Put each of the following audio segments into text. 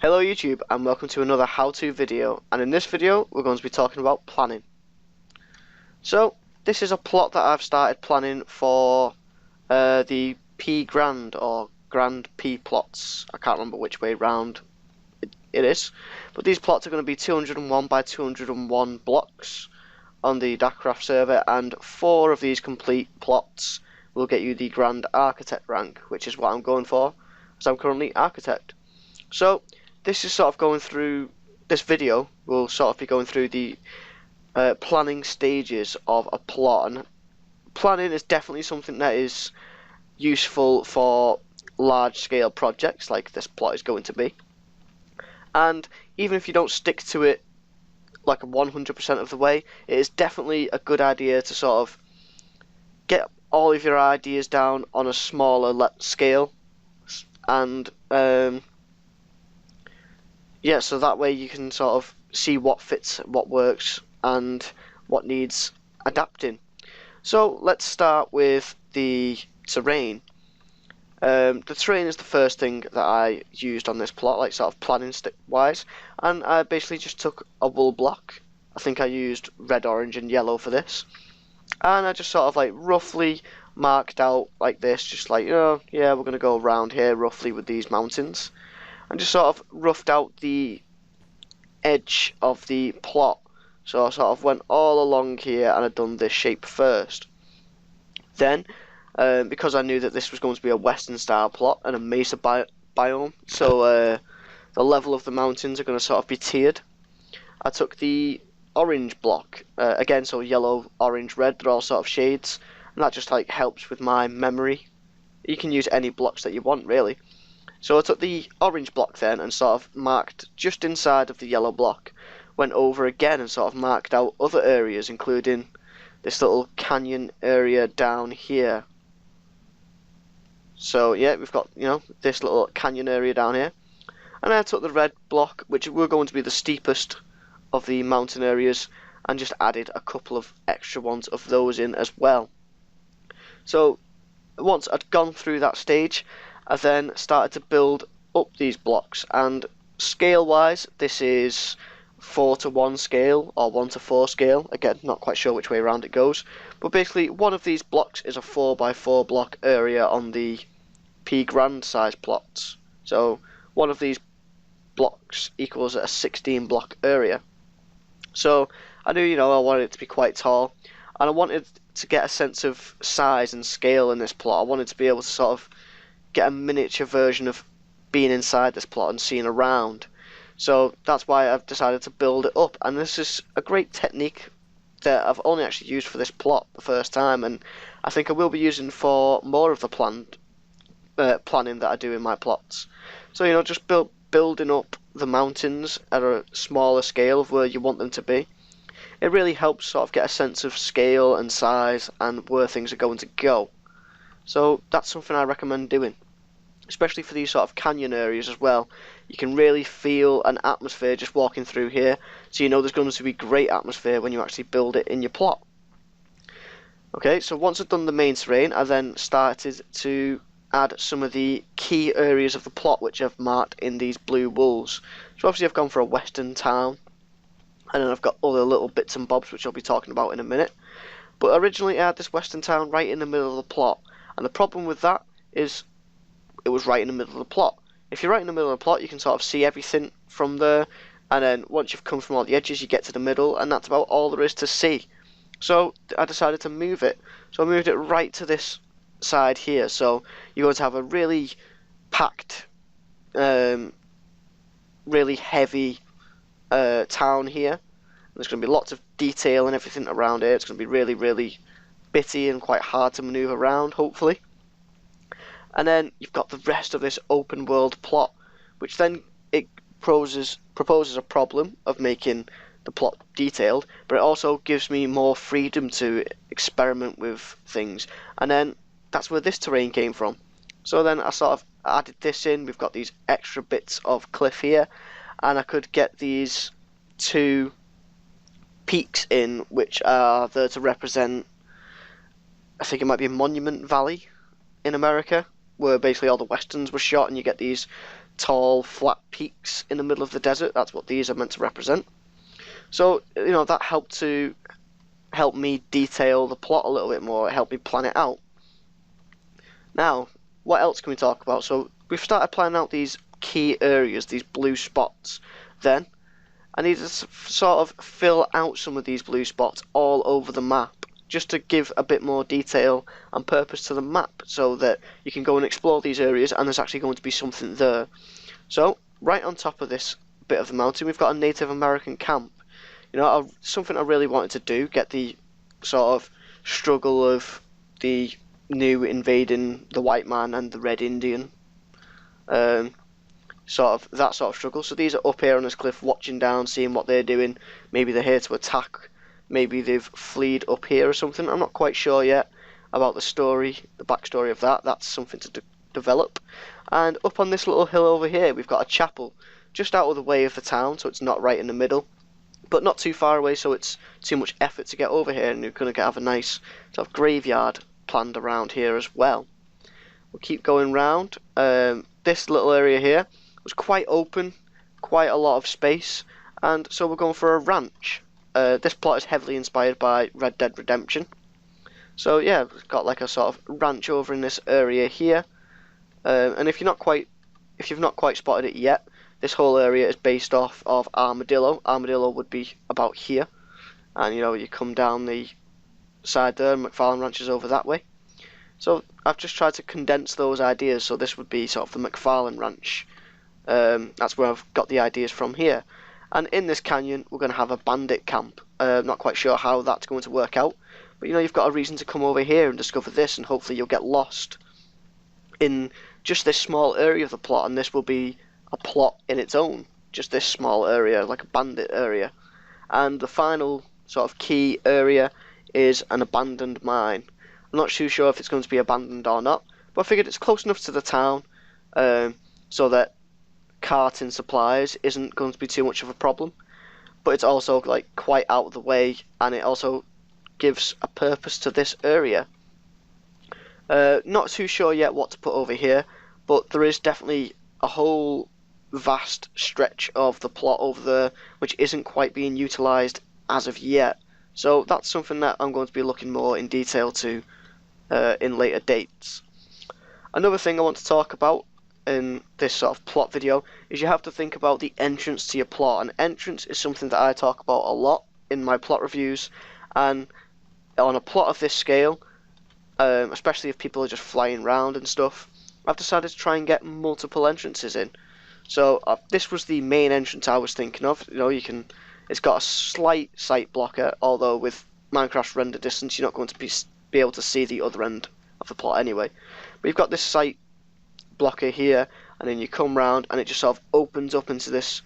Hello YouTube and welcome to another how-to video, and in this video we're going to be talking about planning. So this is a plot that I've started planning for the P Grand or Grand P plots. I can't remember which way round it is, but these plots are going to be 201 by 201 blocks on the dakrcraft server, and 4 of these complete plots will get you the Grand Architect rank, which is what I'm going for, as I'm currently Architect. So this is sort of going through, this video will sort of be going through the planning stages of a plot, and planning is definitely something that is useful for large scale projects like this plot is going to be. And even if you don't stick to it like 100% of the way, it is definitely a good idea to sort of get all of your ideas down on a smaller scale, and yeah, so that way you can sort of see what fits, what works, and what needs adapting. So let's start with the terrain. The terrain is the first thing that I used on this plot, like sort of planning wise, and I basically just took a wool block. I think I used red, orange, and yellow for this, and I just sort of like roughly marked out like this, just like, oh yeah, we're gonna go around here roughly with these mountains. And just sort of roughed out the edge of the plot. So I sort of went all along here and I'd done this shape first. Then, because I knew that this was going to be a western style plot and a mesa biome, so the level of the mountains are going to sort of be tiered, I took the orange block, again, so yellow, orange, red, they're all sort of shades, and that just like helps with my memory. You can use any blocks that you want, really. So I took the orange block then and sort of marked just inside of the yellow block, went over again and sort of marked out other areas, including this little canyon area down here. So yeah, we've got, you know, this little canyon area down here. And I took the red block, which were going to be the steepest of the mountain areas, and just added a couple of extra ones of those in as well. So once I'd gone through that stage, I then started to build up these blocks, and scale wise this is 4:1 scale or 1:4 scale. Again, not quite sure which way around it goes, but basically one of these blocks is a 4x4 block area on the P Grand size plots. So one of these blocks equals a 16 block area. So I knew, you know, I wanted it to be quite tall, and I wanted to get a sense of size and scale in this plot. I wanted to be able to sort of get a miniature version of being inside this plot and seeing around. So that's why I've decided to build it up, and this is a great technique that I've only actually used for this plot the first time, and I think I will be using for more of the planning that I do in my plots. So, you know, just building up the mountains at a smaller scale of where you want them to be. It really helps sort of get a sense of scale and size and where things are going to go. So that's something I recommend doing, especially for these sort of canyon areas as well. You can really feel an atmosphere just walking through here, so you know there's going to be great atmosphere when you actually build it in your plot. Okay, so once I've done the main terrain, I then started to add some of the key areas of the plot which I've marked in these blue wools. So obviously I've gone for a western town, and then I've got other little bits and bobs which I'll be talking about in a minute. But originally I had this western town right in the middle of the plot, and the problem with that is it was right in the middle of the plot. If you're right in the middle of the plot, you can sort of see everything from there, and then once you've come from all the edges, you get to the middle, and that's about all there is to see. So I decided to move it. So I moved it right to this side here. So you're going to have a really packed, really heavy town here. There's going to be lots of detail and everything around it. It's going to be really, really bitty and quite hard to maneuver around, hopefully. And then you've got the rest of this open world plot, which then it proposes a problem of making the plot detailed, but it also gives me more freedom to experiment with things. And then that's where this terrain came from. So then I sort of added this in. We've got these extra bits of cliff here, and I could get these 2 peaks in, which are there to represent, I think it might be Monument Valley in America, where basically all the westerns were shot, and you get these tall, flat peaks in the middle of the desert. That's what these are meant to represent. So, that helped me detail the plot a little bit more. It helped me plan it out. Now, what else can we talk about? So, we've started planning out these key areas, these blue spots. Then, I need to sort of fill out some of these blue spots all over the map, just to give a bit more detail and purpose to the map, so that you can go and explore these areas and there's actually going to be something there. So, right on top of this bit of the mountain, we've got a Native American camp. Something I really wanted to do, get the sort of struggle of the new invading the white man and the red Indian. That sort of struggle. So these are up here on this cliff, watching down, seeing what they're doing. Maybe they're here to attack. Maybe they've fled up here or something. I'm not quite sure yet about the backstory of that. That's something to develop. And up on this little hill over here, we've got a chapel, just out of the way of the town, so it's not right in the middle, but not too far away, so it's too much effort to get over here. And you're going to have a nice sort of graveyard planned around here as well. We'll keep going round. This little area here was quite open, quite a lot of space, and so we're going for a ranch. This plot is heavily inspired by Red Dead Redemption. So yeah, we've got like a sort of ranch over in this area here. And if you've not quite spotted it yet, this whole area is based off of Armadillo. Armadillo would be about here, and you come down the side there, and McFarlane Ranch is over that way. So I've just tried to condense those ideas, so this would be sort of the McFarlane Ranch. That's where I've got the ideas from here. And in this canyon, we're going to have a bandit camp. Not quite sure how that's going to work out, but you've got a reason to come over here and discover this, and hopefully you'll get lost in just this small area of the plot, and this will be a plot in its own. Just this small area, like a bandit area. And the final sort of key area is an abandoned mine. I'm not too sure if it's going to be abandoned or not, but I figured it's close enough to the town so that carting supplies isn't going to be too much of a problem. But it's also like quite out of the way, and it also gives a purpose to this area. Not too sure yet what to put over here, but there is definitely a whole vast stretch of the plot over there which isn't quite being utilised as of yet. So that's something that I'm going to be looking more in detail to in later dates. Another thing I want to talk about in this sort of plot video is you have to think about the entrance to your plot. And entrance is something that I talk about a lot in my plot reviews, and on a plot of this scale, especially if people are just flying around and stuff, I've decided to try and get multiple entrances in. So this was the main entrance I was thinking of. It's got a slight sight blocker, although with Minecraft's render distance you're not going to be able to see the other end of the plot anyway. But you've got this sight blocker here, and then you come round and it just sort of opens up into this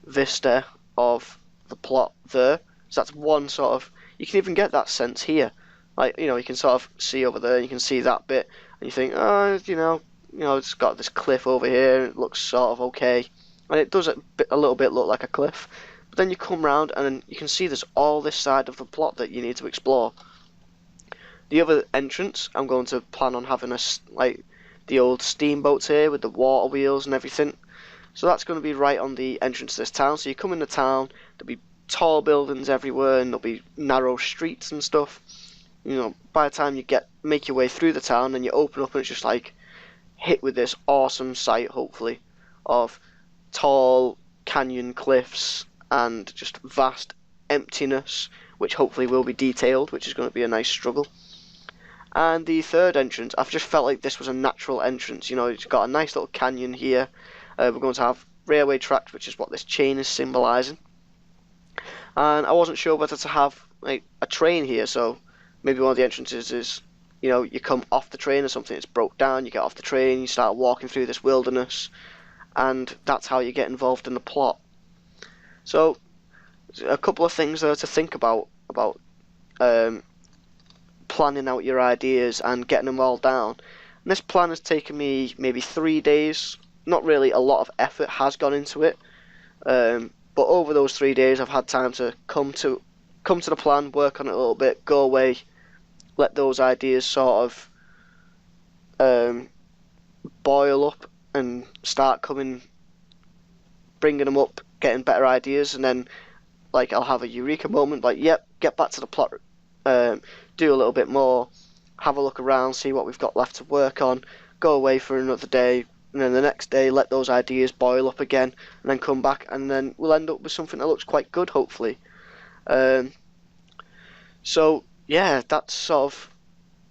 vista of the plot there. So that's one sort of, you can even get that sense here. Like, you can sort of see over there, and you can see that bit, and you think, it's got this cliff over here, and it looks sort of okay. And it does a little bit look like a cliff. But then you come round, and then you can see there's all this side of the plot that you need to explore. The other entrance, I'm going to plan on having the old steamboats here with the water wheels and everything. So that's going to be right on the entrance to this town. So you come in the town, there'll be tall buildings everywhere, and there'll be narrow streets and stuff. By the time you make your way through the town, and you open up, and it's just like hit with this awesome sight, hopefully, of tall canyon cliffs and just vast emptiness, which hopefully will be detailed, which is going to be a nice struggle. And the third entrance, I've just felt like this was a natural entrance. It's got a nice little canyon here. We're going to have railway tracks, which is what this chain is symbolising. And I wasn't sure whether to have a train here, so maybe one of the entrances is, you come off the train or something, it's broke down, you get off the train, you start walking through this wilderness, and that's how you get involved in the plot. So, a couple of things there to think about planning out your ideas and getting them all down. And this plan has taken me maybe 3 days. Not really a lot of effort has gone into it, but over those 3 days I've had time to come to the plan, work on it a little bit, go away, let those ideas sort of boil up and start coming bringing them up, getting better ideas, and then like I'll have a eureka moment, like, yep, get back to the plot, do a little bit more, have a look around, see what we've got left to work on, go away for another day, and then the next day let those ideas boil up again, and then come back, and then we'll end up with something that looks quite good, hopefully. So yeah, that's sort of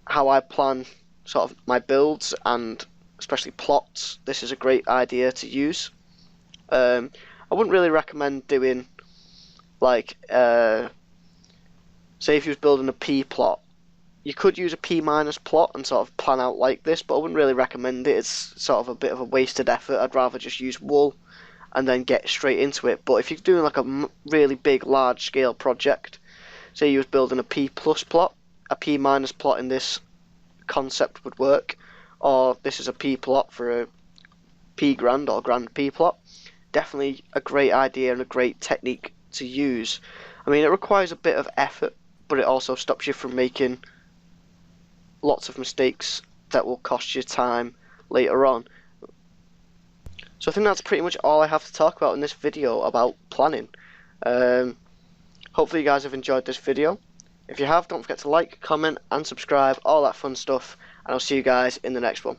how I plan sort of my builds, and especially plots. This is a great idea to use. I wouldn't really recommend doing like say if you was building a P plot, you could use a P minus plot and sort of plan out like this, but I wouldn't really recommend it. It's sort of a bit of a wasted effort. I'd rather just use wool and then get straight into it. But if you're doing like a really big, large scale project, say you was building a P plus plot, a P minus plot in this concept would work, or this is a P plot for a P grand or grand P plot. Definitely a great idea and a great technique to use. I mean, it requires a bit of effort, but it also stops you from making lots of mistakes that will cost you time later on. So I think that's pretty much all I have to talk about in this video about planning. Hopefully you guys have enjoyed this video. If you have, don't forget to like, comment and subscribe, all that fun stuff, and I'll see you guys in the next one.